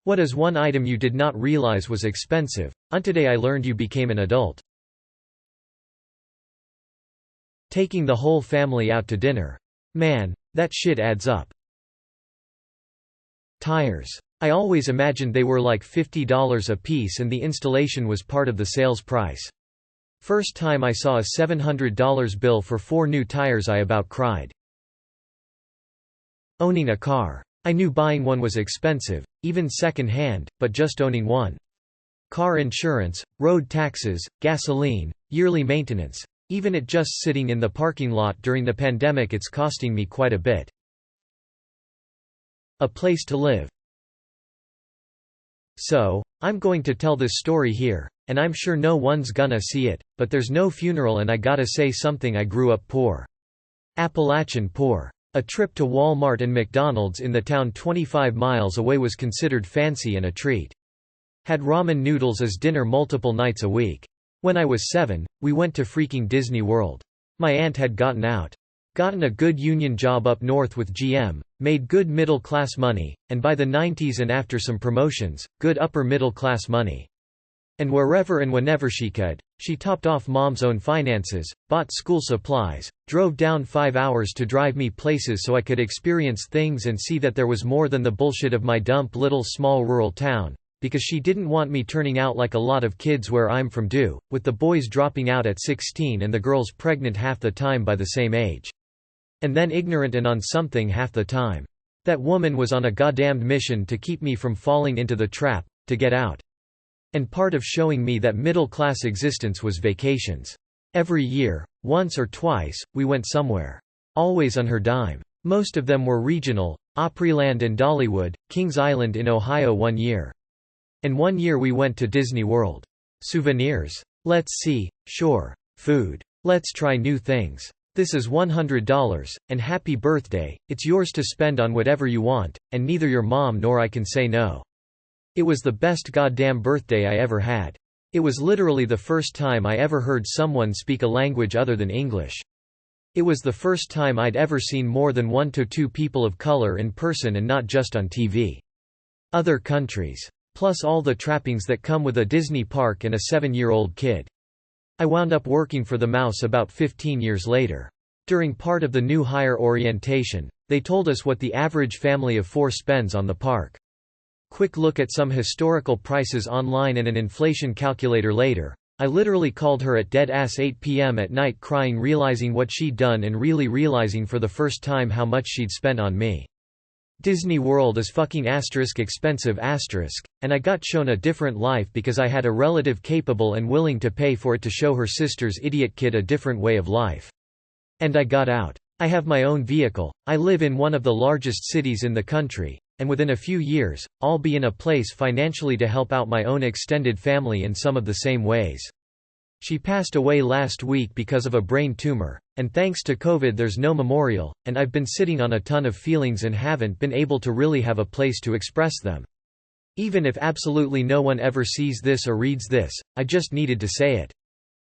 What is one item you did not realize was expensive? Untoday I learned you became an adult. Taking the whole family out to dinner. Man, that shit adds up. Tires. I always imagined they were like $50 a piece and the installation was part of the sales price. First time I saw a $700 bill for 4 new tires I about cried. Owning a car. I knew buying one was expensive, even second-hand, but just owning one. Car insurance, road taxes, gasoline, yearly maintenance. Even it just sitting in the parking lot during the pandemic, it's costing me quite a bit. A place to live. So, I'm going to tell this story here, and I'm sure no one's gonna see it, but there's no funeral and I gotta say something. I grew up poor. Appalachian poor. A trip to Walmart and McDonald's in the town 25 miles away was considered fancy and a treat. Had ramen noodles as dinner multiple nights a week. When I was 7, we went to freaking Disney World. My aunt had gotten a good union job up north with GM, made good middle-class money, and by the 90s and after some promotions, good upper-middle-class money. And wherever and whenever she could, she topped off Mom's own finances, bought school supplies, drove down 5 hours to drive me places so I could experience things and see that there was more than the bullshit of my dumb little small rural town, because she didn't want me turning out like a lot of kids where I'm from do, with the boys dropping out at 16 and the girls pregnant half the time by the same age. And then ignorant and on something half the time. That woman was on a goddamned mission to keep me from falling into the trap, to get out. And part of showing me that middle-class existence was vacations. Every year, once or twice, we went somewhere. Always on her dime. Most of them were regional, Opryland and Dollywood, Kings Island in Ohio one year. And one year we went to Disney World. Souvenirs? Let's see, sure. Food. Let's try new things. This is $100, and happy birthday, it's yours to spend on whatever you want, and neither your mom nor I can say no. It was the best goddamn birthday I ever had. It was literally the first time I ever heard someone speak a language other than English. It was the first time I'd ever seen more than 1 to 2 people of color in person and not just on TV. Other countries. Plus all the trappings that come with a Disney park and a 7-year-old kid. I wound up working for the Mouse about 15 years later. During part of the new hire orientation, they told us what the average family of 4 spends on the park. Quick look at some historical prices online and an inflation calculator later. I literally called her at dead-ass 8 p.m. at night crying, realizing what she'd done and really realizing for the first time how much she'd spent on me. Disney World is fucking expensive and I got shown a different life because I had a relative capable and willing to pay for it to show her sister's idiot kid a different way of life. And I got out. I have my own vehicle, I live in one of the largest cities in the country, and within a few years, I'll be in a place financially to help out my own extended family in some of the same ways. She passed away last week because of a brain tumor, and thanks to COVID there's no memorial, and I've been sitting on a ton of feelings and haven't been able to really have a place to express them. Even if absolutely no one ever sees this or reads this, I just needed to say it.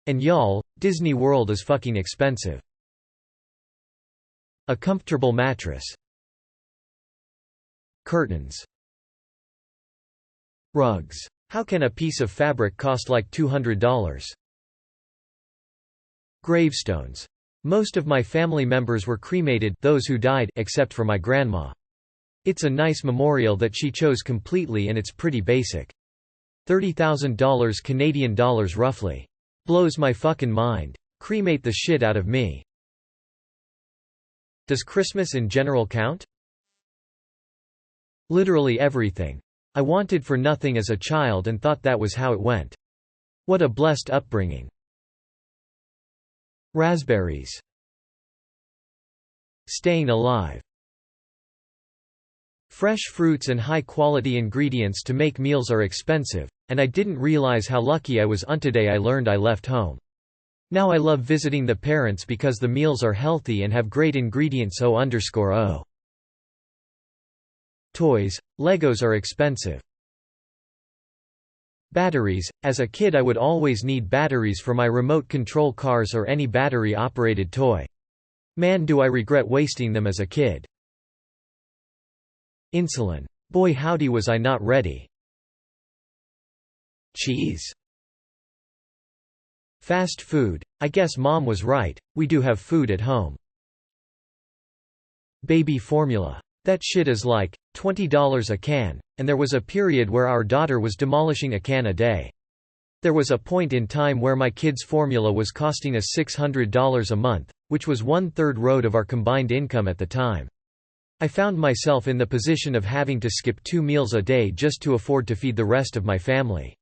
And y'all, Disney World is fucking expensive. A comfortable mattress. Curtains. Rugs. How can a piece of fabric cost like $200? Gravestones. Most of my family members were cremated, those who died, except for my grandma. It's a nice memorial that she chose completely and it's pretty basic. $30,000 Canadian dollars roughly. Blows my fucking mind. Cremate the shit out of me. Does Christmas in general count? Literally everything. I wanted for nothing as a child and thought that was how it went. What a blessed upbringing. Raspberries. Staying alive. Fresh fruits and high-quality ingredients to make meals are expensive, and I didn't realize how lucky I was until I learned I left home. Now I love visiting the parents because the meals are healthy and have great ingredients. O_O. Toys. Legos are expensive. Batteries. As a kid I would always need batteries for my remote control cars or any battery-operated toy. Man, do I regret wasting them as a kid. Insulin. Boy howdy was I not ready. Cheese. Fast food. I guess Mom was right, we do have food at home. Baby formula. That shit is like $20 a can, and there was a period where our daughter was demolishing a can a day. There was a point in time where my kids' formula was costing us $600 a month, which was 1/3 road of our combined income at the time. I found myself in the position of having to skip 2 meals a day just to afford to feed the rest of my family.